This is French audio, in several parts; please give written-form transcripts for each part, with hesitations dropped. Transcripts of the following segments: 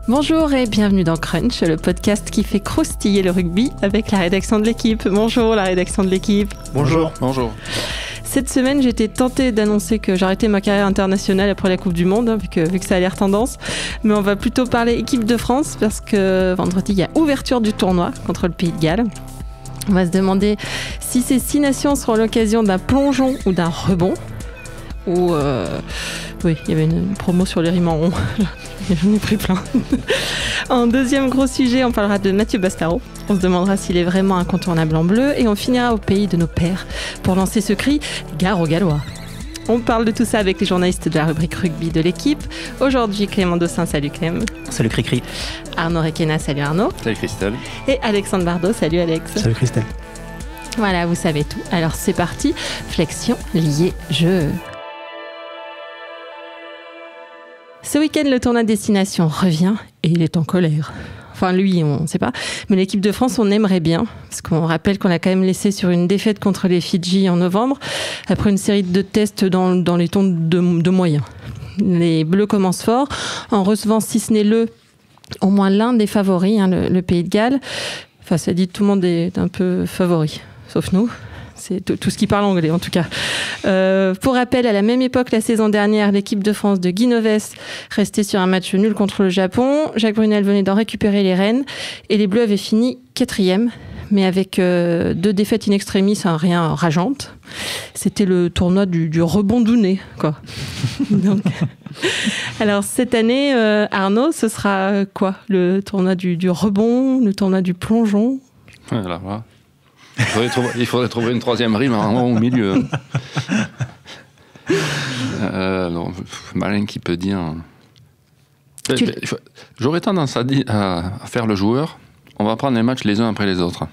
Bonjour et bienvenue dans Crunch, le podcast qui fait croustiller le rugby avec la rédaction de l'équipe. Bonjour la rédaction de l'équipe. Bonjour. Bonjour. Cette semaine, j'étais tentée d'annoncer que j'arrêtais ma carrière internationale après la Coupe du Monde, vu que ça a l'air tendance. Mais on va plutôt parler équipe de France, parce que vendredi, il y a ouverture du tournoi contre le Pays de Galles. On va se demander si ces 6 nations seront l'occasion d'un plongeon ou d'un rebond. Ou oui, il y avait une promo sur les rimes en rond. J'en ai pris plein. En deuxième gros sujet, on parlera de Mathieu Bastaro. On se demandera s'il est vraiment incontournable en bleu. Et on finira au pays de nos pères pour lancer ce cri « Gare aux Gallois ». On parle de tout ça avec les journalistes de la rubrique rugby de l'équipe. Aujourd'hui, Clément Dossin, salut Clem. Salut Cricri. Arnaud Requena, salut Arnaud. Salut Christelle. Et Alexandre Bardot, salut Alex. Salut Christelle. Voilà, vous savez tout. Alors c'est parti, flexion, lié, jeu. Ce week-end, le tournoi de destination revient et il est en colère. Enfin, lui, on ne sait pas. Mais l'équipe de France, on aimerait bien. Parce qu'on rappelle qu'on l'a quand même laissé sur une défaite contre les Fidji en novembre, après une série de tests dans les tons de moyens. Les Bleus commencent fort, en recevant, si ce n'est au moins l'un des favoris, le Pays de Galles. Enfin, ça dit tout le monde est un peu favori, sauf nous. C'est tout ce qui parle anglais, en tout cas. Pour rappel, à la même époque, la saison dernière, l'équipe de France de Guy Novès restait sur un match nul contre le Japon. Jacques Brunel venait d'en récupérer les rênes. Et les Bleus avaient fini 4e, mais avec 2 défaites in extremis, rien rageante. C'était le tournoi du rebondouné, quoi. Donc, alors, cette année, Arnaud, ce sera quoi? Le tournoi du rebond, le tournoi du plongeon? Voilà. Il faudrait trouver une 3e rime au milieu. Non, malin qui peut dire. J'aurais tendance à faire le joueur. On va prendre les matchs les uns après les autres.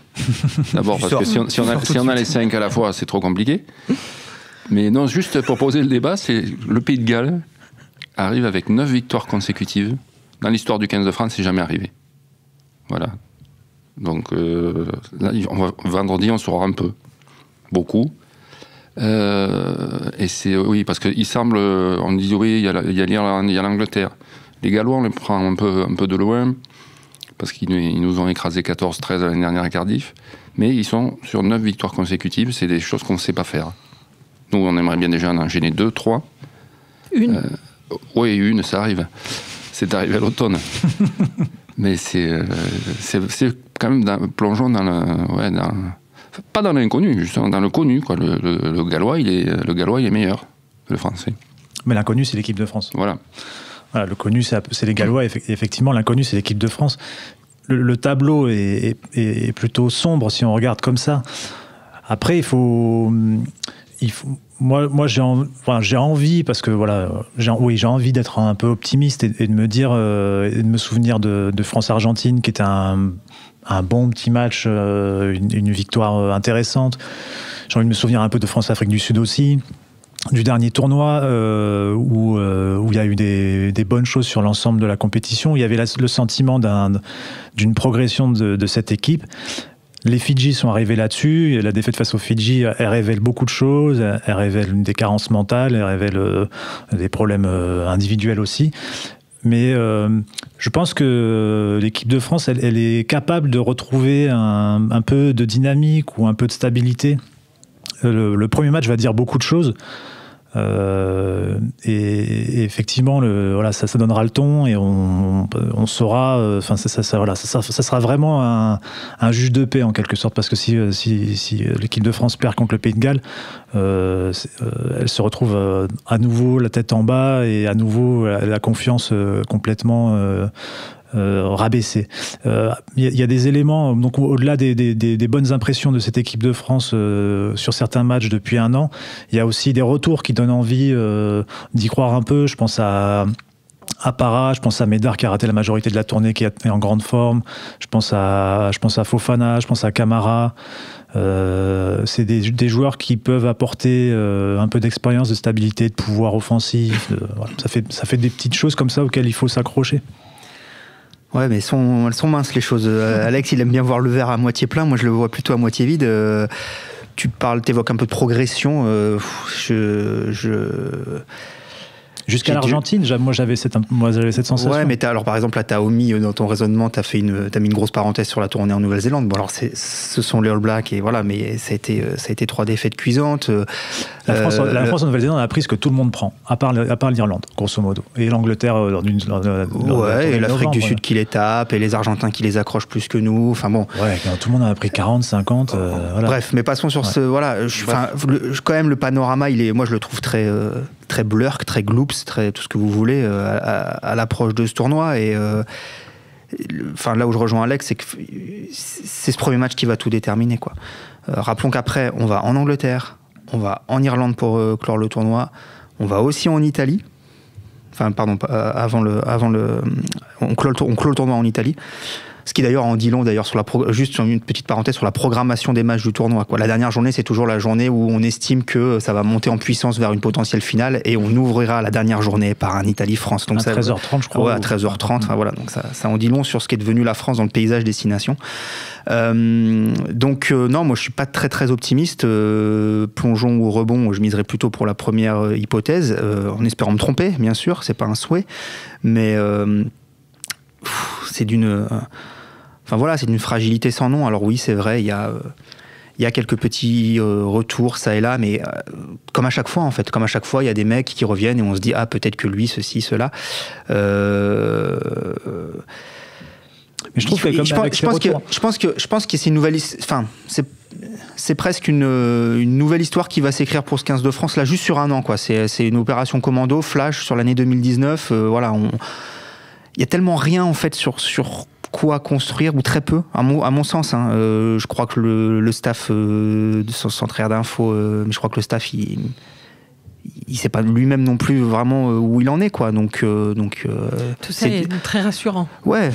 D'abord parce que si on a les 5 à la fois, c'est trop compliqué. Mais non, juste pour poser le débat, c'est le Pays de Galles arrive avec 9 victoires consécutives. Dans l'histoire du 15 de France, c'est jamais arrivé. Voilà. Donc là, vendredi, on saura un peu. Beaucoup. Et c'est, oui, parce qu'il semble, on dit oui, il y a l'Irlande, il y a l'Angleterre. Les Gallois, on les prend un peu de loin, parce qu'ils nous ont écrasé 14-13 l'année dernière à Cardiff. Mais ils sont sur 9 victoires consécutives, c'est des choses qu'on ne sait pas faire. Nous, on aimerait bien déjà en enchaîner 2, 3. Une Oui, une, ça arrive. C'est arrivé à l'automne. Mais c'est quand même plongeons pas dans l'inconnu, justement dans le connu, quoi. Le Gallois, il est meilleur que le Français. Mais l'inconnu, c'est l'équipe de France. Voilà, le connu, c'est les Gallois. Effectivement, l'inconnu, c'est l'équipe de France. Le tableau est plutôt sombre si on regarde comme ça. Après, il faut moi j'ai envie, parce que voilà, j'ai envie d'être un peu optimiste et de me dire et de me souvenir de France-Argentine, qui était un bon petit match, une victoire intéressante. J'ai envie de me souvenir un peu de France-Afrique du Sud aussi, du dernier tournoi où il y a eu des bonnes choses sur l'ensemble de la compétition. Il y avait le sentiment d'une progression de cette équipe. Les Fidji sont arrivés là-dessus. La défaite face aux Fidji, elle révèle beaucoup de choses. Elle révèle des carences mentales, elle révèle des problèmes individuels aussi. Mais je pense que l'équipe de France, elle est capable de retrouver un peu de dynamique ou un peu de stabilité. Le premier match va dire beaucoup de choses. Et effectivement, ça donnera le ton et on saura. Enfin, ça sera vraiment un juge de paix en quelque sorte, parce que si l'équipe de France perd contre le Pays de Galles, elle se retrouve à nouveau la tête en bas et à nouveau la confiance complètement rabaissé. Il y a des éléments, donc au-delà des bonnes impressions de cette équipe de France sur certains matchs depuis un an, il y a aussi des retours qui donnent envie d'y croire un peu. Je pense à Parra, je pense à Médard qui a raté la majorité de la tournée, qui est en grande forme. Je pense à Fofana, je pense à Camara. C'est des joueurs qui peuvent apporter un peu d'expérience, de stabilité, de pouvoir offensif. Voilà. Ça fait des petites choses comme ça auxquelles il faut s'accrocher. Ouais, mais elles sont minces les choses. Alex, il aime bien voir le verre à moitié plein. Moi, je le vois plutôt à moitié vide. Tu t'évoques un peu de progression. Jusqu'à l'Argentine, moi j'avais cette sensation. Ouais, mais alors par exemple, là, t'as omis dans ton raisonnement, t'as mis une grosse parenthèse sur la tournée en Nouvelle-Zélande. Bon, alors ce sont les All Blacks, et voilà, mais ça a été 3 défaites cuisantes. La France en Nouvelle-Zélande a appris ce que tout le monde prend, à part l'Irlande, grosso modo. Et l'Angleterre, et l'Afrique du Sud qui les tape, et les Argentins qui les accrochent plus que nous. Enfin bon. Ouais, tout le monde en a pris 40, 50. Voilà. Bref, mais passons sur ce. Voilà, quand même, le panorama, moi je le trouve très blurk, très gloops, très tout ce que vous voulez à l'approche de ce tournoi. Et là où je rejoins Alex, c'est que c'est ce premier match qui va tout déterminer, quoi. Rappelons qu'après, on va en Angleterre, on va en Irlande pour clore le tournoi, on va aussi en Italie. Enfin, pardon, on clôt le tournoi en Italie. Ce qui d'ailleurs en dit long, juste sur une petite parenthèse, sur la programmation des matchs du tournoi, quoi. La dernière journée, c'est toujours la journée où on estime que ça va monter en puissance vers une potentielle finale, et on ouvrira la dernière journée par un Italie-France. Donc à 13h30, je crois. Ouais, à 13h30. Enfin, voilà, donc ça en dit long sur ce qu'est devenu la France dans le paysage destination. Non, moi je suis pas très très optimiste. Plongeon ou rebond, je miserais plutôt pour la première hypothèse, en espérant me tromper, bien sûr, c'est pas un souhait, mais c'est d'une fragilité sans nom. Alors oui, c'est vrai, il y a quelques petits retours ça et là, mais comme à chaque fois en fait, il y a des mecs qui reviennent et on se dit peut-être que lui, ceci, cela. Mais je trouve que je pense que c'est une nouvelle, c'est presque une nouvelle histoire qui va s'écrire pour ce 15 de France là, juste sur un an, quoi. C'est une opération commando flash sur l'année 2019. Voilà, il y a tellement rien en fait sur quoi construire, ou très peu, à mon sens. Je crois que le staff de Centraire d'Info, je crois que le staff, il sait pas lui-même non plus vraiment où il en est, quoi. Donc tout ça est très rassurant. Ouais.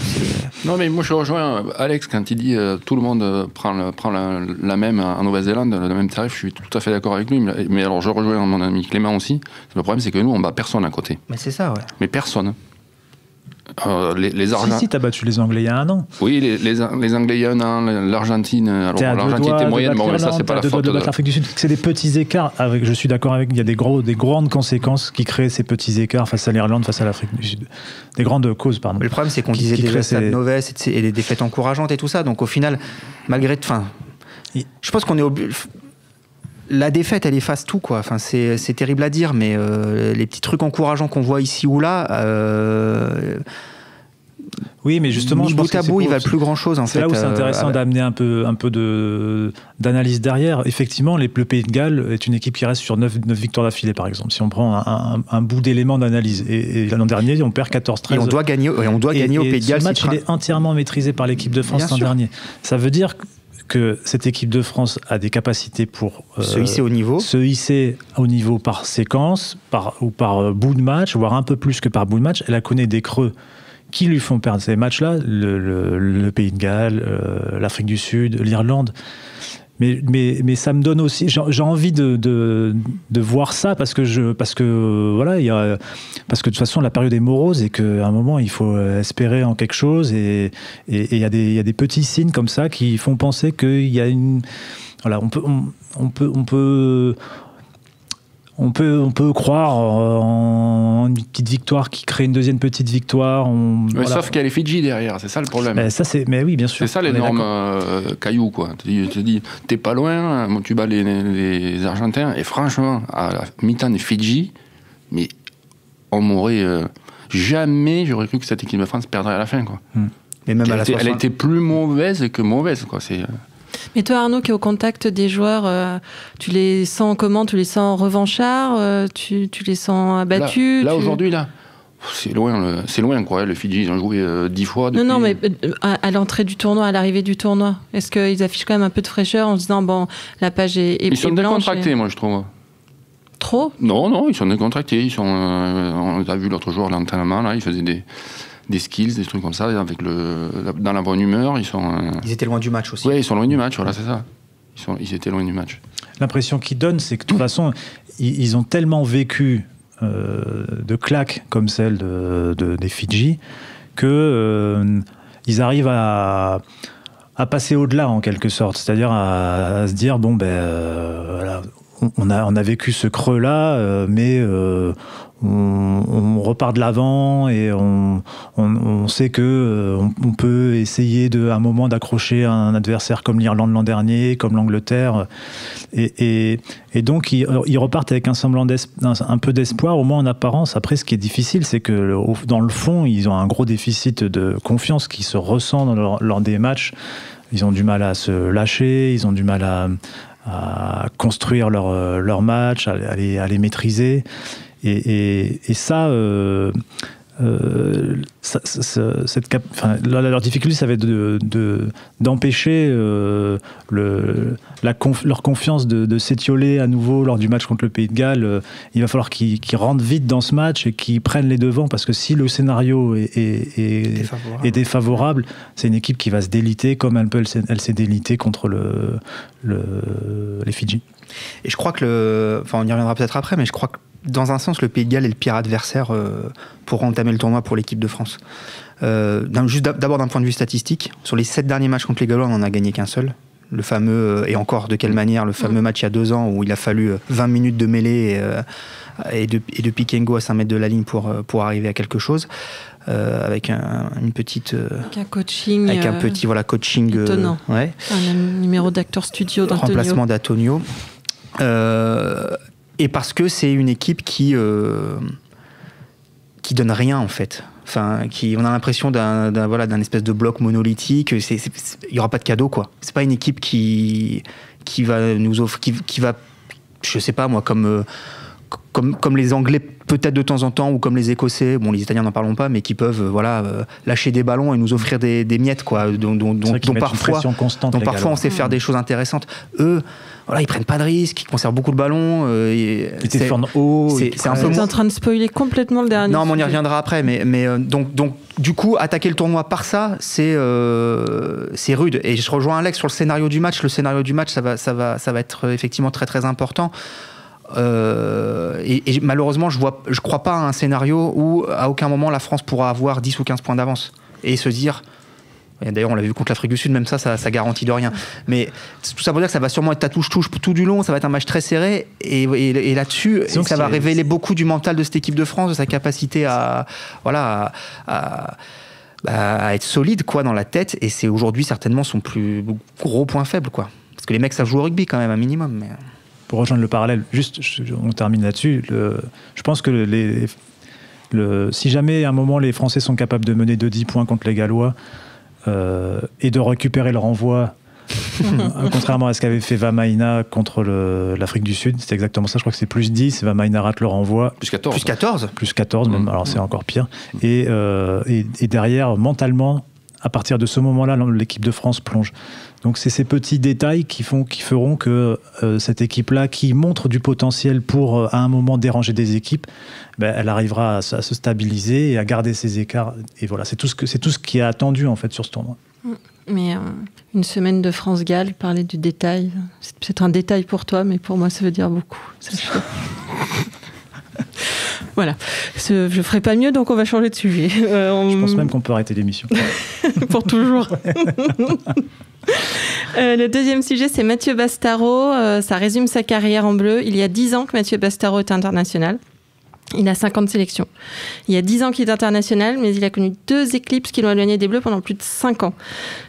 Non, mais moi je rejoins Alex quand il dit tout le monde prend la même en Nouvelle-Zélande, le même tarif. Je suis tout à fait d'accord avec lui. Mais alors je rejoins mon ami Clément aussi. Le problème, c'est que nous, on bat personne à côté. Mais c'est ça, ouais. Mais personne. Les Argentins. Si, t'as battu les Anglais il y a un an. Oui, les Anglais il y a un an, l'Argentine. Alors l'Argentine était moyenne, mais ça c'est pas la faute de l'Afrique du Sud. C'est des petits écarts. Je suis d'accord avec. Il y a des grandes conséquences qui créent ces petits écarts face à l'Irlande, face à l'Afrique du Sud. Des grandes causes, pardon. Mais le problème, c'est qu'on disait des stades mauvais et des défaites encourageantes et tout ça. Donc au final, malgré, je pense qu'on est la défaite, elle efface tout, quoi. Enfin, c'est terrible à dire, mais les petits trucs encourageants qu'on voit ici ou là, oui, mais justement, je pense que bout, il va plus grand chose. C'est là où c'est intéressant d'amener un peu d'analyse derrière. Effectivement, le Pays de Galles est une équipe qui reste sur 9 victoires d'affilée, par exemple. Si on prend un bout d'éléments d'analyse, et l'an dernier, on perd 14-13. Et on doit gagner au Pays de Galles. Ce match, il est entièrement maîtrisé par l'équipe de France l'an dernier. Ça veut dire que cette équipe de France a des capacités pour se hisser au niveau par séquence, ou par bout de match, voire un peu plus que par bout de match. Elle a connu des creux qui lui font perdre ces matchs-là, le Pays de Galles, l'Afrique du Sud, l'Irlande. Mais ça me donne aussi, j'ai envie de voir ça parce que de toute façon la période est morose et qu'à un moment il faut espérer en quelque chose, et il y a des petits signes comme ça qui font penser qu'il y a on peut croire en une petite victoire qui crée une deuxième petite victoire. Sauf qu'il y a les Fidji derrière, c'est ça le problème. Mais oui, bien sûr. C'est ça l'énorme caillou, quoi. Tu te dis, t'es pas loin, tu bats les Argentins, et franchement, à la mi-temps des Fidji, mais on m'aurait jamais, j'aurais cru que cette équipe de France perdrait à la fin, quoi. Mais même elle était plus mauvaise que mauvaise, quoi. Mais toi, Arnaud, qui est au contact des joueurs, tu les sens comment? Tu les sens revanchards? Tu les sens abattus? Là aujourd'hui, là, c'est loin, quoi. Le Fidji, ils ont joué 10 fois depuis... Non, mais à l'entrée du tournoi, à l'arrivée du tournoi, est-ce qu'ils affichent quand même un peu de fraîcheur en se disant, bon, la page est blanche? Ils sont décontractés, moi, je trouve. Trop? Non, ils sont décontractés. On a vu l'autre jour à l'entraînement, là, ils faisaient des skills, des trucs comme ça, dans la bonne humeur. Ils étaient loin du match aussi. Oui, ils sont loin du match, voilà, c'est ça. Ils étaient loin du match. L'impression qu'ils donnent, c'est que de toute façon, ils ont tellement vécu de claques comme celle des Fidji que ils arrivent à passer au-delà, en quelque sorte. C'est-à-dire à se dire, bon, voilà, on a vécu ce creux-là, mais on repart de l'avant et on sait que on peut essayer à un moment d'accrocher un adversaire comme l'Irlande l'an dernier, comme l'Angleterre, et donc ils repartent avec un semblant un peu d'espoir, au moins en apparence. Après, ce qui est difficile, c'est que dans le fond, ils ont un gros déficit de confiance qui se ressent lors des matchs. Ils ont du mal à se lâcher, ils ont du mal à construire leur match, à les maîtriser. Et ça, leur difficulté, ça va être d'empêcher leur confiance de s'étioler à nouveau lors du match contre le Pays de Galles. Il va falloir qu'ils rentrent vite dans ce match et qu'ils prennent les devants, parce que si le scénario est défavorable, c'est une équipe qui va se déliter comme elle s'est délitée contre les Fidji. Et je crois que on y reviendra peut-être après, mais je crois que dans un sens, le Pays de Galles est le pire adversaire pour entamer le tournoi pour l'équipe de France. Juste d'abord d'un point de vue statistique, sur les 7 derniers matchs contre les Gallois, on n'en a gagné qu'un seul. Le fameux, et encore de quelle manière, le fameux match il y a 2 ans où il a fallu 20 minutes de mêlée et de pick and go à 5 mètres de la ligne pour arriver à quelque chose. Avec une petite... avec un coaching... Avec un petit coaching... étonnant. Ouais. Un numéro d'acteur studio d'Antonio. Remplacement d'Antonio. Et parce que c'est une équipe qui donne rien, en fait. Enfin, on a l'impression d'un espèce de bloc monolithique. Il n'y aura pas de cadeau, quoi. C'est pas une équipe qui va nous offrir... Qui va, je sais pas, moi, comme les Anglais peut-être de temps en temps, ou comme les Écossais, bon, les Italiens n'en parlons pas, mais qui peuvent lâcher des ballons et nous offrir des miettes, quoi, dont parfois on sait faire des choses intéressantes. Eux, ils prennent pas de risques, ils conservent beaucoup le ballon. Ils défendent haut. C'est un peu en train de spoiler complètement le dernier. Non, mais on y reviendra après. Mais donc, du coup, attaquer le tournoi par ça, c'est rude. Et je rejoins Alex sur le scénario du match. Le scénario du match, ça va être effectivement très très important. Et malheureusement, je crois pas à un scénario où à aucun moment la France pourra avoir 10 ou 15 points d'avance et se dire, et d'ailleurs on l'a vu contre l'Afrique du Sud, même ça garantit de rien, mais tout ça pour dire que ça va sûrement être à touche tout du long, ça va être un match très serré, et là-dessus ça va révéler beaucoup du mental de cette équipe de France, de sa capacité à être solide, quoi, dans la tête, et c'est aujourd'hui certainement son plus gros point faible, quoi, parce que les mecs savent jouer au rugby quand même un minimum, mais... Pour rejoindre le parallèle, juste, on termine là-dessus. Je pense que si jamais à un moment les Français sont capables de mener de 10 points contre les Gallois et de récupérer leur envoi, contrairement à ce qu'avait fait Vamaina contre l'Afrique du Sud, c'est exactement ça, je crois que c'est plus 10, Vamaina rate leur envoi. Plus 14. Plus 14 même, alors c'est encore pire. Et derrière, mentalement, à partir de ce moment-là, l'équipe de France plonge. Donc c'est ces petits détails qui feront que cette équipe-là, qui montre du potentiel pour à un moment déranger des équipes, elle arrivera à se stabiliser et à garder ses écarts. Et voilà, c'est tout ce qui est attendu en fait sur ce tournoi. Mais une semaine de France-Galles, parler du détail, c'est peut-être un détail pour toi, mais pour moi ça veut dire beaucoup. Voilà, je ferai pas mieux, donc on va changer de sujet. Je pense même qu'on peut arrêter l'émission. Pour toujours. Le deuxième sujet, c'est Mathieu Bastaro. Ça résume sa carrière en bleu. Il y a 10 ans que Mathieu Bastaro est international. Il a 50 sélections. Il y a 10 ans qu'il est international, mais il a connu 2 éclipses qui l'ont éloigné des Bleus pendant plus de 5 ans.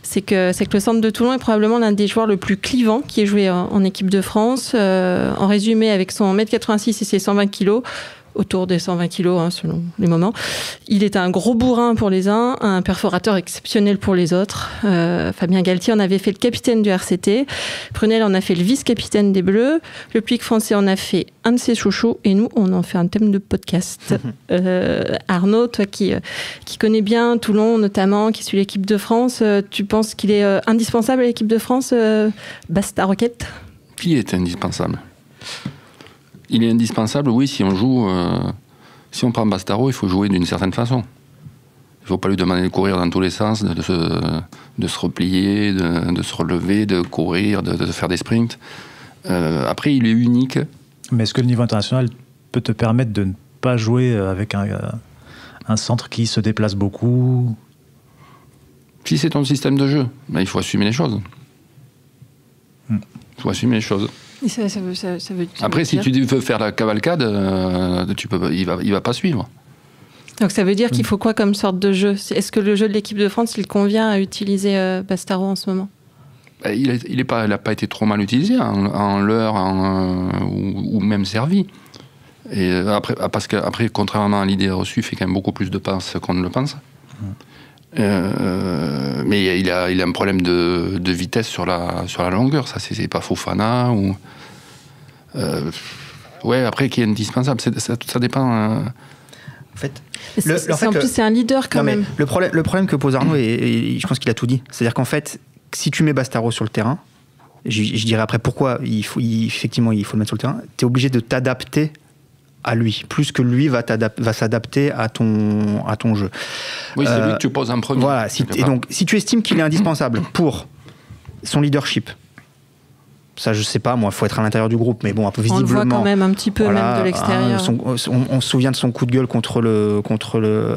C'est que le centre de Toulon est probablement l'un des joueurs le plus clivant qui ait joué en équipe de France. En résumé, avec son 1m86 et ses 120 kg, autour des 120 kilos, selon les moments. Il est un gros bourrin pour les uns, un perforateur exceptionnel pour les autres. Fabien Galtier en avait fait le capitaine du RCT. Prunel en a fait le vice-capitaine des Bleus. Le Public français en a fait un de ses chouchous. Et nous, on en fait un thème de podcast. Arnaud, toi qui connais bien Toulon notamment, qui suit l'équipe de France, tu penses qu'il est indispensable à l'équipe de France, Basta Roquette ? Qui est indispensable ? Il est indispensable, oui, si on joue... si on prend Bastaro, il faut jouer d'une certaine façon. Il ne faut pas lui demander de courir dans tous les sens, de se replier, de se relever, de courir, de faire des sprints. Après, il est unique. Mais est-ce que le niveau international peut te permettre de ne pas jouer avec un centre qui se déplace beaucoup ? Si c'est ton système de jeu, il faut assumer les choses. Il faut assumer les choses. Et ça veut Après, si dire... tu veux faire la cavalcade, il va pas suivre. Donc ça veut dire qu'il faut quoi comme sorte de jeu? Est-ce que le jeu de l'équipe de France, il convient à utiliser Bastareaud en ce moment? Il n'a pas été trop mal utilisé en leurre ou même servi. Et après, parce qu'après, contrairement à l'idée reçue, il fait quand même beaucoup plus de passes qu'on ne le pense. Mais il a un problème de vitesse sur la longueur. Ça, c'est pas Fofana ou... ouais, après, qui est indispensable. Ça dépend... En fait, c'est un leader quand même. Le problème que pose Arnaud, et je pense qu'il a tout dit, c'est-à-dire qu'en fait, si tu mets Bastareaud sur le terrain, je dirais après pourquoi effectivement il faut le mettre sur le terrain, tu es obligé de t'adapter à lui, plus que lui va s'adapter à ton jeu. Oui, c'est lui que tu poses en premier. Voilà, et donc si tu estimes qu'il est indispensable pour son leadership, ça je sais pas, moi, il faut être à l'intérieur du groupe, mais bon, un peu visiblement. On le voit quand même un petit peu, même de l'extérieur. On se souvient de son coup de gueule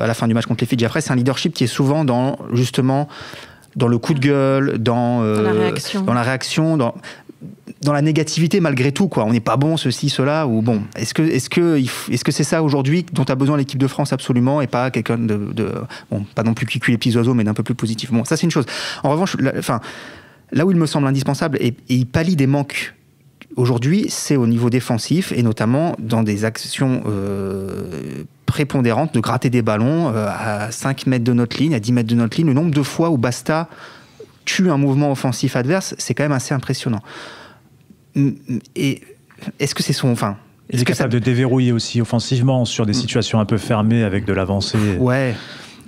à la fin du match contre les Fidji. Après, c'est un leadership qui est souvent dans le coup de gueule, dans la réaction, dans la négativité malgré tout, quoi. On n'est pas bon, ceci, cela, ou bon. Est-ce que c'est ça aujourd'hui dont a besoin l'équipe de France absolument, et pas quelqu'un bon, pas non plus qui cuit les petits oiseaux, mais d'un peu plus positif. Bon, ça c'est une chose. En revanche, là où il me semble indispensable, et il pallie des manques aujourd'hui, c'est au niveau défensif, et notamment dans des actions prépondérantes, de gratter des ballons à 5 mètres de notre ligne, à 10 mètres de notre ligne. Le nombre de fois où Basta tue un mouvement offensif adverse, c'est quand même assez impressionnant. Et est-ce que c'est son... Enfin, il est capable de déverrouiller aussi offensivement sur des situations un peu fermées avec de l'avancée. Ouais.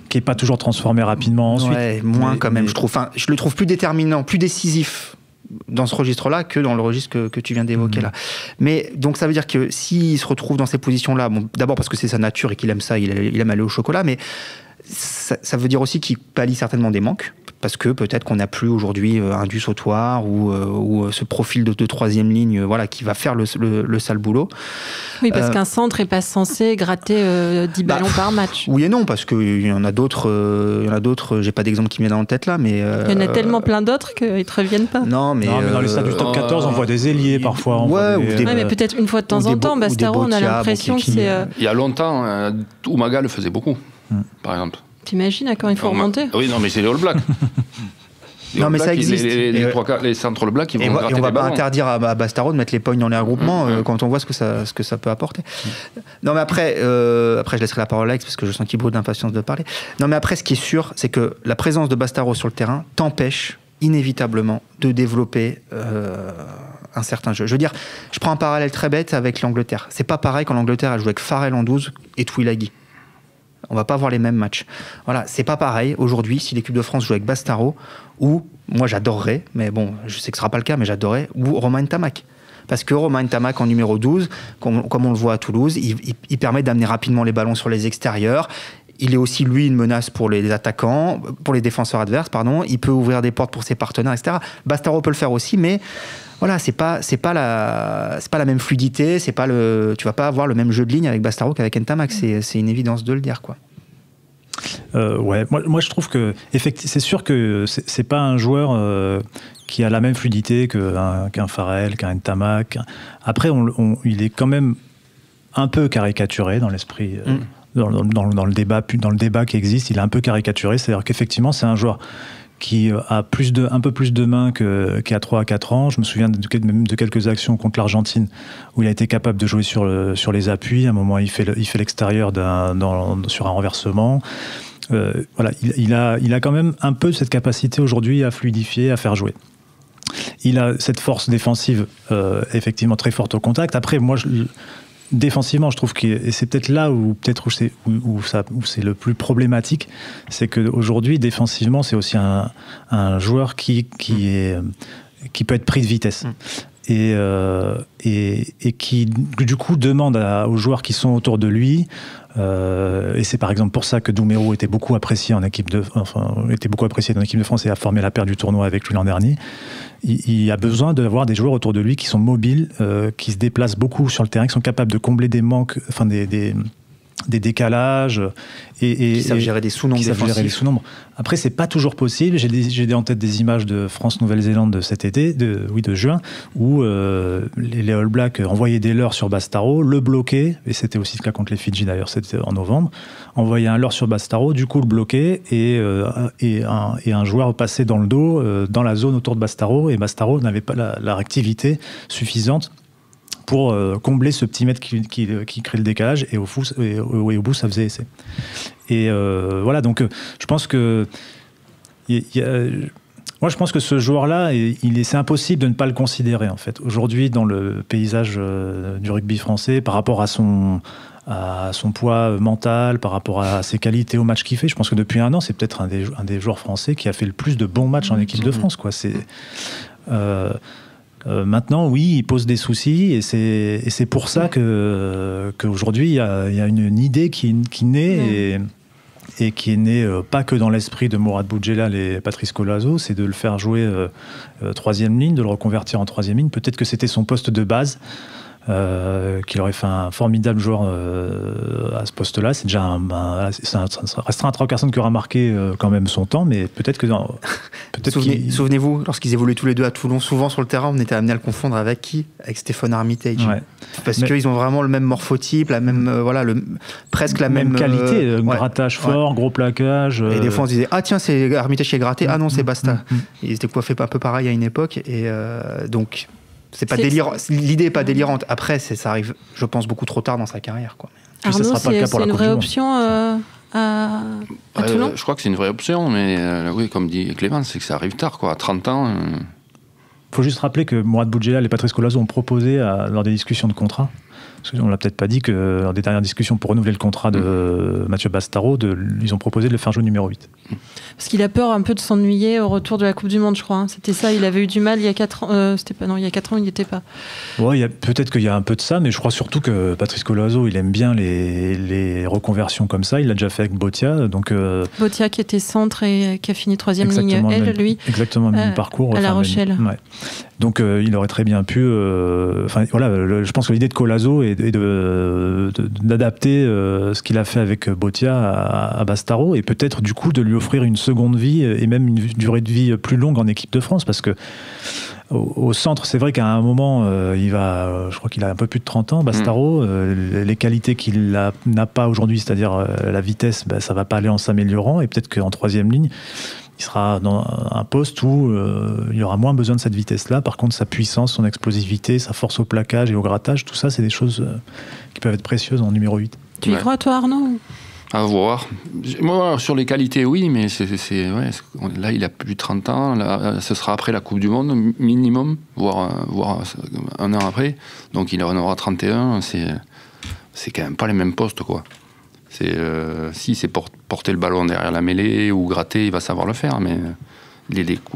Qui n'est pas toujours transformé rapidement ensuite. Ouais, moins quand même, je trouve. Enfin, je le trouve plus déterminant, plus décisif dans ce registre-là que dans le registre que tu viens d'évoquer là. Mais donc ça veut dire que s'il se retrouve dans ces positions-là, bon, d'abord parce que c'est sa nature et qu'il aime ça, il aime aller au chocolat, mais ça veut dire aussi qu'il pallie certainement des manques, parce que peut-être qu'on n'a plus aujourd'hui un du sautoir ou ce profil de troisième ligne, voilà, qui va faire le sale boulot. Oui, parce qu'un centre n'est pas censé gratter 10 ballons par match. Oui et non, parce qu'il y en a d'autres, j'ai pas d'exemple qui me vient en tête là, mais... il y en a tellement plein d'autres qu'ils ne te reviennent pas. Non, mais dans les stades du top 14, on voit des ailiers parfois. Mais peut-être une fois de temps en temps, Bastareaud, on a l'impression que c'est... Il y a longtemps, Umaga le faisait beaucoup, par exemple. T'imagines à quand il faut remonter? Oui, non, mais c'est les All Blacks. Non, mais ça existe. Les centres All Blacks, ils vont gratter des ballons. Et on va pas interdire à Bastareaud de mettre les pognes dans les regroupements quand on voit ce que ça peut apporter. Non, mais après je laisserai la parole à Alex parce que je sens qu'il brûle d'impatience de parler. Non, mais après, ce qui est sûr, c'est que la présence de Bastareaud sur le terrain t'empêche inévitablement de développer un certain jeu. Je veux dire, je prends un parallèle très bête avec l'Angleterre. C'est pas pareil quand l'Angleterre a joué avec Farrell en 12 et Tuilagi. On va pas avoir les mêmes matchs. Voilà, c'est pas pareil aujourd'hui si l'équipe de France joue avec Bastareaud ou, moi j'adorerais, mais bon, je sais que ce sera pas le cas, mais j'adorerais, ou Romain Ntamak. Parce que Romain Ntamak en numéro 12, comme on le voit à Toulouse, il permet d'amener rapidement les ballons sur les extérieurs. Il est aussi, lui, une menace pour les attaquants, pour les défenseurs adverses, pardon. Il peut ouvrir des portes pour ses partenaires, etc. Bastareaud peut le faire aussi, mais voilà, c'est pas la même fluidité, tu vas pas avoir le même jeu de ligne avec Bastareaud qu'avec Ntamak. C'est une évidence de le dire, quoi. Ouais, moi je trouve que c'est sûr que c'est pas un joueur qui a la même fluidité qu'un Farrell, qu'un Ntamak. Après, il est quand même un peu caricaturé dans l'esprit. Dans le débat qui existe, il est un peu caricaturé. C'est-à-dire qu'effectivement, c'est un joueur qui a un peu plus de mains qu'à 3 à 4 ans. Je me souviens même de quelques actions contre l'Argentine où il a été capable de jouer sur les appuis. À un moment, il fait l'extérieur sur un renversement. Voilà, il a quand même un peu cette capacité aujourd'hui à fluidifier, à faire jouer. Il a cette force défensive effectivement très forte au contact. Après, moi, défensivement, je trouve que c'est peut-être là où c'est le plus problématique, c'est qu'aujourd'hui, défensivement, c'est aussi un joueur qui peut être pris de vitesse. Et qui, du coup, demande aux joueurs qui sont autour de lui, et c'est par exemple pour ça que Doumerou était beaucoup apprécié dans l'équipe de France et a formé la paire du tournoi avec lui l'an dernier. Il a besoin d'avoir des joueurs autour de lui qui sont mobiles, qui se déplacent beaucoup sur le terrain, qui sont capables de combler des manques, des décalages et qui savent gérer des sous-nombres défensifs. Après, c'est pas toujours possible. J'ai en tête des images de France-Nouvelle-Zélande de cet été, de juin, où les All Blacks envoyaient des leurres sur Bastaro, le bloquaient, et c'était aussi le cas contre les Fidji d'ailleurs, c'était en novembre, envoyaient un leurre sur Bastaro, du coup le bloquaient, et un joueur passait dans le dos, dans la zone autour de Bastaro, et Bastaro n'avait pas la réactivité suffisante pour combler ce petit mètre qui crée le décalage, et au bout, ça faisait essai. Et voilà, donc je pense que moi, je pense que ce joueur-là, c'est impossible de ne pas le considérer, en fait. Aujourd'hui, dans le paysage du rugby français, par rapport à son poids mental, par rapport à ses qualités au match qu'il fait, je pense que depuis un an, c'est peut-être un des joueurs français qui a fait le plus de bons matchs en équipe de France, quoi. Maintenant, oui, il pose des soucis, et c'est pour ça qu'aujourd'hui, il y a une idée qui naît, et qui est née pas que dans l'esprit de Mourad Boudjelal et Patrice Colazo, c'est de le faire jouer troisième ligne, de le reconvertir en troisième ligne. Peut-être que c'était son poste de base, qu'il aurait fait un formidable joueur à ce poste-là. C'est déjà ça restera un 3 personnes qui aura marqué quand même son temps, mais peut-être que souvenez-vous, lorsqu'ils évoluaient tous les deux à Toulon, souvent sur le terrain, on était amené à le confondre avec qui ? Avec Stéphane Armitage. Ouais. Parce qu'ils ont vraiment le même morphotype, la même presque la même qualité, grattage fort, gros plaquage. Et des fois on se disait tiens, c'est Armitage qui est gratté, non, c'est Basta. Ils étaient coiffés un peu pareil à une époque, et donc c'est pas délirant. L'idée est pas délirante. Après, ça arrive, je pense, beaucoup trop tard dans sa carrière, quoi. Arnaud, c'est une vraie option à Toulon ? Je crois que c'est une vraie option, mais oui, comme dit Clément, c'est que ça arrive tard, quoi. À 30 ans. Il faut juste rappeler que Mourad Boudjelal et Patrice Colazo ont proposé, lors des discussions de contrat, parce qu'on ne l'a peut-être pas dit, que lors des dernières discussions pour renouveler le contrat de Mathieu Bastaro, ils ont proposé de le faire jouer numéro 8. Parce qu'il a peur un peu de s'ennuyer au retour de la Coupe du Monde, je crois. C'était ça, il avait eu du mal il y a 4 ans. Il y a 4 ans, il n'y était pas. Ouais, peut-être qu'il y a un peu de ça, mais je crois surtout que Patrice Colazo, il aime bien les reconversions comme ça. Il l'a déjà fait avec Botia. Botia qui était centre et qui a fini 3e ligne, lui. Exactement, le même parcours. À La Rochelle. Ouais. Donc il aurait très bien pu... je pense que l'idée de Colazo est d'adapter ce qu'il a fait avec Botia à Bastaro, et peut-être du coup de lui offrir une seconde vie et même une durée de vie plus longue en équipe de France, parce que au centre, c'est vrai qu'à un moment, je crois qu'il a un peu plus de 30 ans, Bastaro, les qualités qu'il n'a pas aujourd'hui, c'est-à-dire la vitesse, ça va pas aller en s'améliorant, et peut-être qu'en troisième ligne, il sera dans un poste où il y aura moins besoin de cette vitesse-là. Par contre, sa puissance, son explosivité, sa force au plaquage et au grattage, tout ça, c'est des choses qui peuvent être précieuses en numéro 8. Tu y crois, toi, Arnaud ? À voir. Moi, sur les qualités, oui, mais là, il a plus de 30 ans. Là, ce sera après la Coupe du Monde, minimum, voire un an après. Donc, il en aura 31. C'est quand même pas les mêmes postes, quoi. Si c'est porter le ballon derrière la mêlée ou gratter, il va savoir le faire, mais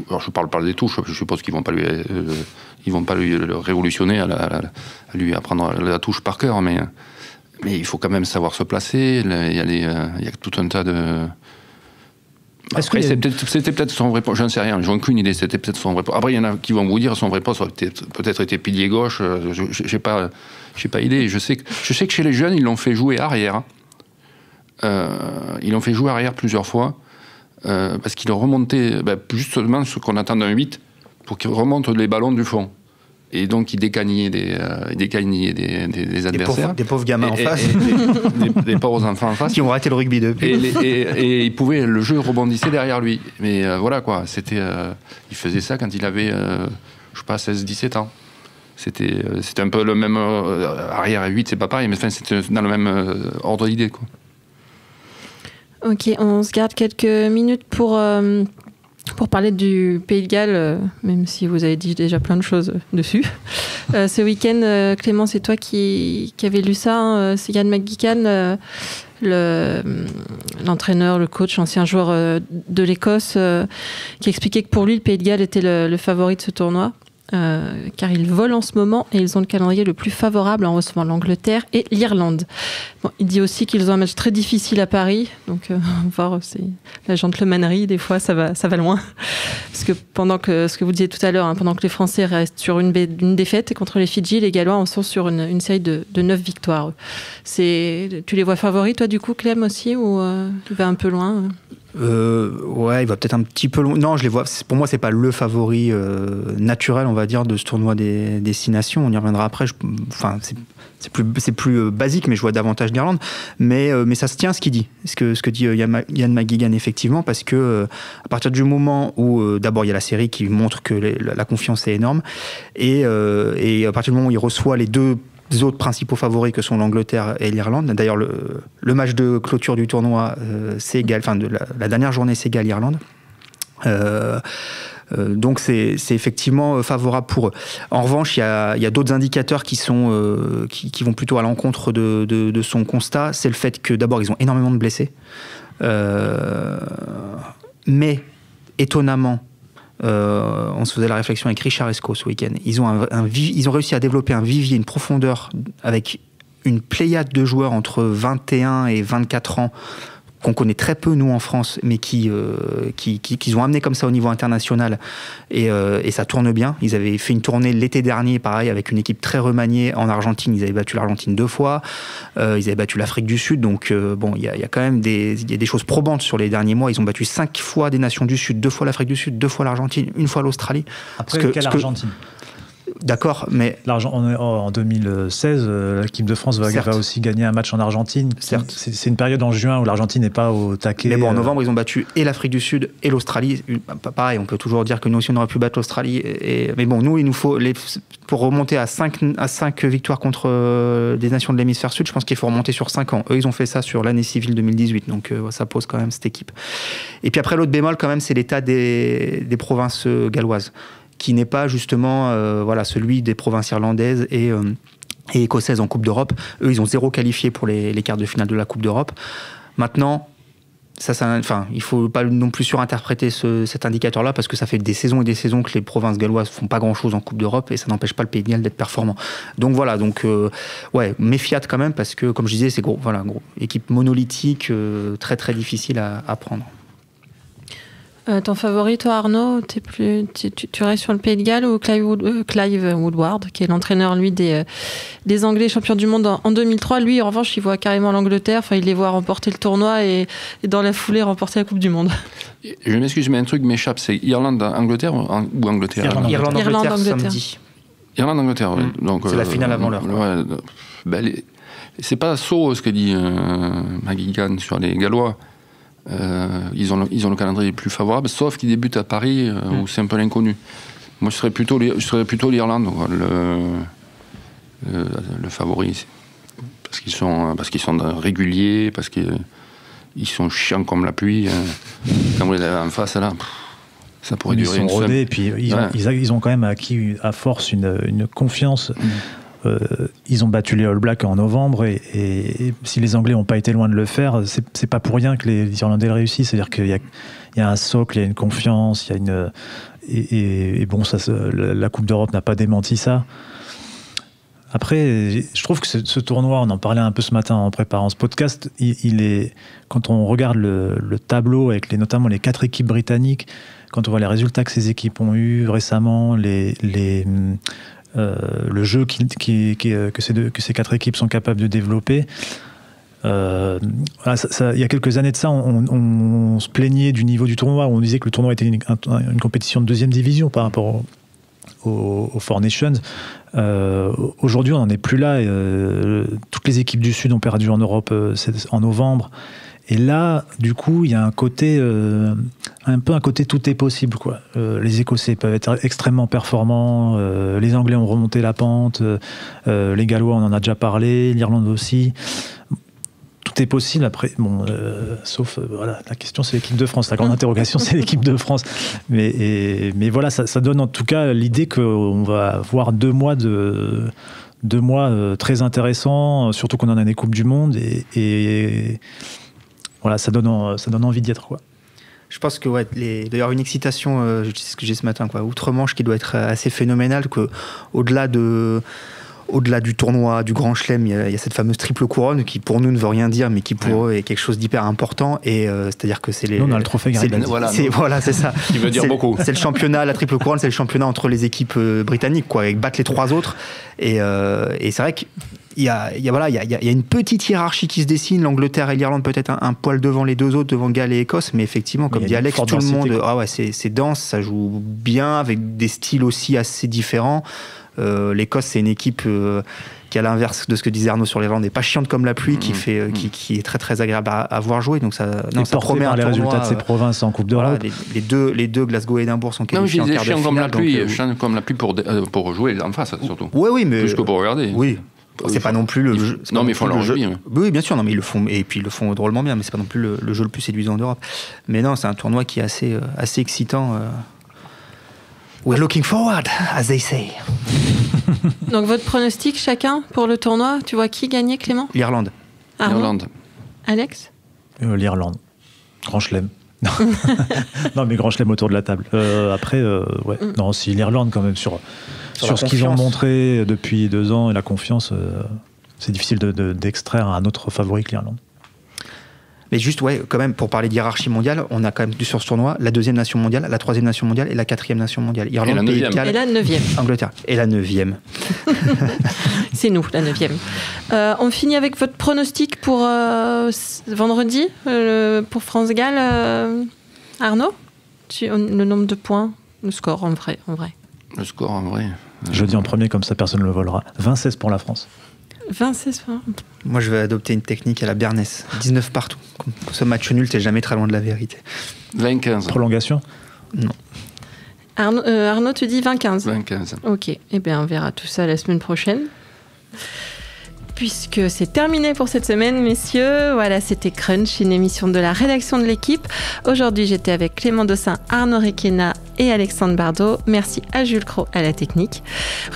alors je parle pas des touches, je suppose qu'ils vont pas lui révolutionner à lui apprendre la touche par cœur, mais il faut quand même savoir se placer. Il y a tout un tas de... Après, c'était peut-être son vrai poste, j'en sais rien, j'ai aucune idée, c'était peut-être son vrai poste. Après, il y en a qui vont vous dire son vrai poste aurait peut-être été pilier gauche, j'ai pas idée. Je sais que chez les jeunes, ils l'ont fait jouer arrière. Ils l'ont fait jouer arrière plusieurs fois parce qu'il a remonté justement ce qu'on attend d'un 8 pour qu'il remonte les ballons du fond, et donc il décagnait des adversaires, des pauvres gamins en face, des pauvres enfants en face qui ont raté le rugby depuis, et le jeu rebondissait derrière lui, mais voilà quoi, il faisait ça quand il avait 16-17 ans. C'était un peu le même arrière et 8, c'est pas pareil, mais c'était dans le même ordre d'idée, quoi. Ok, on se garde quelques minutes pour parler du Pays de Galles, même si vous avez dit déjà plein de choses dessus. Ce week-end, Clément, c'est toi qui avais lu ça, hein, c'est Ian McGeechan, l'entraîneur, le coach, ancien joueur de l'Écosse, qui expliquait que pour lui, le Pays de Galles était le favori de ce tournoi. car ils volent en ce moment et ils ont le calendrier le plus favorable en recevant l'Angleterre et l'Irlande. Bon, il dit aussi qu'ils ont un match très difficile à Paris, donc voir c'est la gentlemannerie, des fois ça va loin. Parce que pendant que, ce que vous disiez tout à l'heure, hein, pendant que les Français restent sur une défaite et contre les Fidji, les Gallois en sont sur une série de 9 victoires. Tu les vois favoris, toi, du coup, Clem, aussi, ou tu vas un peu loin Ouais, il va peut-être un petit peu loin. Non, je les vois. Pour moi, c'est pas le favori naturel, on va dire, de ce tournoi des destinations. On y reviendra après. Enfin, c'est plus basique, mais je vois davantage l'Irlande. Mais ça se tient ce qu'il dit, ce que dit Ian McGuigan, effectivement, parce que à partir du moment où d'abord il y a la série qui montre que la confiance est énorme, et à partir du moment où il reçoit les deux autres principaux favoris que sont l'Angleterre et l'Irlande. D'ailleurs, le match de clôture du tournoi, c'est la dernière journée, c'est Galles-Irlande. Donc c'est effectivement favorable pour eux. En revanche, il y a d'autres indicateurs qui vont plutôt à l'encontre de son constat. C'est le fait que d'abord, ils ont énormément de blessés. Mais étonnamment, on se faisait la réflexion avec Richard Esco ce week-end. Ils ont réussi à développer un vivier, une profondeur avec une pléiade de joueurs entre 21 et 24 ans qu'on connaît très peu, nous, en France, mais qu'ils ont amené comme ça au niveau international. Et ça tourne bien. Ils avaient fait une tournée l'été dernier, pareil, avec une équipe très remaniée en Argentine. Ils avaient battu l'Argentine 2 fois. Ils avaient battu l'Afrique du Sud. Donc, bon, il y a quand même des choses probantes sur les derniers mois. Ils ont battu 5 fois des nations du Sud, 2 fois l'Afrique du Sud, 2 fois l'Argentine, 1 fois l'Australie. Après, quelle Argentine ? D'accord, mais... En 2016, l'équipe de France va aussi gagner un match en Argentine. Certes. C'est une période en juin où l'Argentine n'est pas au taquet. Mais bon, en novembre, ils ont battu et l'Afrique du Sud et l'Australie. Pareil, on peut toujours dire que nous aussi, on aurait pu battre l'Australie. Mais bon, nous, il nous faut... Pour remonter à 5 victoires contre des nations de l'hémisphère sud, je pense qu'il faut remonter sur 5 ans. Eux, ils ont fait ça sur l'année civile 2018. Donc, ça pose quand même cette équipe. Et puis après, l'autre bémol, quand même, c'est l'état des provinces galloises, qui n'est pas justement celui des provinces irlandaises et écossaises en Coupe d'Europe. Eux, ils ont 0 qualifié pour les quarts de finale de la Coupe d'Europe. Maintenant, il ne faut pas non plus surinterpréter cet indicateur-là, parce que ça fait des saisons et des saisons que les provinces galloises ne font pas grand-chose en Coupe d'Europe, et ça n'empêche pas le Pays de Galles d'être performant. Donc voilà, méfiat quand même, parce que, comme je disais, c'est gros, équipe monolithique, très très difficile à prendre. Ton favori, toi, Arnaud, tu restes sur le Pays de Galles ou Clive Woodward, qui est l'entraîneur, lui, des Anglais champions du monde en 2003. Lui, en revanche, il voit carrément l'Angleterre. Enfin, il les voit remporter le tournoi et dans la foulée remporter la Coupe du Monde. Je m'excuse, mais un truc m'échappe. C'est Irlande-Angleterre ou Angleterre Irlande-Angleterre samedi. Irlande-Angleterre, oui. Donc, c'est la finale avant l'heure. C'est pas sot ce que dit McGuigan sur les Gallois. Ils ont le calendrier plus favorable, sauf qu'ils débutent à Paris, où c'est un peu l'inconnu. Moi, je serais plutôt l'Irlande, le favori, parce qu'ils sont réguliers, parce qu'ils sont chiants comme la pluie. Quand vous les avez en face, là, ça pourrait durer une semaine. Et puis ils ont quand même acquis à force une confiance. Ils ont battu les All Blacks en novembre et si les Anglais n'ont pas été loin de le faire, c'est pas pour rien que les Irlandais le réussissent. C'est-à-dire qu'il y a un socle, il y a une confiance, il y a la Coupe d'Europe n'a pas démenti ça. Après, je trouve que ce tournoi, on en parlait un peu ce matin en préparant ce podcast, quand on regarde le tableau avec notamment les 4 équipes britanniques, quand on voit les résultats que ces équipes ont eu récemment, le jeu que ces 4 équipes sont capables de développer. Il y a quelques années de ça, on se plaignait du niveau du tournoi, on disait que le tournoi était une compétition de 2e division par rapport aux Four Nations. Aujourd'hui, on n'en est plus là. Toutes les équipes du Sud ont perdu en Europe en novembre. Et là, du coup, il y a un côté tout est possible, quoi. Les Écossais peuvent être extrêmement performants, les Anglais ont remonté la pente, les Gallois, on en a déjà parlé, l'Irlande aussi. Tout est possible après, sauf la question, c'est l'équipe de France. La grande interrogation, c'est l'équipe de France. Mais voilà, ça donne en tout cas l'idée qu'on va avoir 2 mois très intéressants, surtout qu'on en a des Coupes du Monde et voilà, ça donne envie d'y être, quoi. Je pense que d'ailleurs une excitation, c'est ce que j'ai ce matin, quoi, outre-Manche qui doit être assez phénoménale, que au-delà du tournoi, du Grand Chelem, il y a cette fameuse triple couronne qui pour nous ne veut rien dire, mais qui pour eux est quelque chose d'hyper important. Et c'est-à-dire que c'est Nous, on a le trophée Garibaldi. Voilà, c'est ça. Qui veut dire beaucoup. C'est le championnat, la triple couronne, c'est le championnat entre les équipes britanniques, quoi, avec battre les 3 autres. Et c'est vrai qu'il y a une petite hiérarchie qui se dessine. L'Angleterre et l'Irlande peut-être un poil devant les 2 autres, devant Galles et Écosse, mais effectivement, comme dit Alex, tout le monde, c'est dense, ça joue bien, avec des styles aussi assez différents. L'Écosse, c'est une équipe qui, à l'inverse de ce que disait Arnaud sur l'Irlande, n'est pas chiante comme la pluie, qui est très très agréable à voir jouer. Donc ça promet un les tournoi, résultats de ces provinces en Coupe d'Europe. Voilà, les deux Glasgow et Édimbourg sont qualifiés en quart de finale. Chiant comme la pluie pour jouer en face, surtout. Oui, mais plus que pour regarder. Oui. C'est pas non plus le jeu. Non, mais ils font leur jeu. Oui, bien sûr, non, mais ils le font, et puis ils le font drôlement bien, mais c'est pas non plus le jeu le plus séduisant d'Europe. Mais non, c'est un tournoi qui est assez excitant. We're looking forward, as they say. Donc votre pronostic chacun pour le tournoi, tu vois qui gagner, Clément? L'Irlande. L'Irlande. Alex? L'Irlande. Grand Chelem. Non, mais Grand Chelem autour de la table. Après, non, si l'Irlande quand même sur ce qu'ils ont montré depuis 2 ans et la confiance, c'est difficile d'extraire un autre favori que l'Irlande. Mais juste, quand même, pour parler d'hiérarchie mondiale, on a quand même sur ce tournoi la 2e nation mondiale, la 3e nation mondiale et la 4e nation mondiale. Irlande, Pays de Galles, et la 9e. Angleterre. Et la 9e. C'est nous, la 9e. On finit avec votre pronostic pour vendredi, pour France-Galles. Arnaud, le nombre de points, le score en vrai. Le score en vrai. Je dis en premier, comme ça personne ne le volera. 20-16 pour la France. 20-16 points. Moi, je vais adopter une technique à la Bernès. 19 partout. Ce match nul, t'es jamais très loin de la vérité. 20-15. Prolongation? Non. Arnaud, tu dis 20-15. 20-15. Ok. Eh bien, on verra tout ça la semaine prochaine. Puisque c'est terminé pour cette semaine, messieurs. Voilà, c'était Crunch, une émission de la rédaction de l'équipe. Aujourd'hui, j'étais avec Clément Dossin, Arnaud Requena et Alexandre Bardot. Merci à Jules Cros à la technique.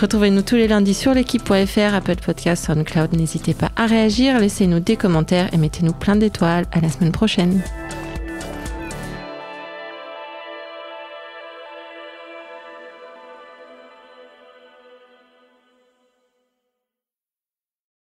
Retrouvez-nous tous les lundis sur l'équipe.fr, Apple Podcasts, SoundCloud. N'hésitez pas à réagir, laissez-nous des commentaires et mettez-nous plein d'étoiles. À la semaine prochaine.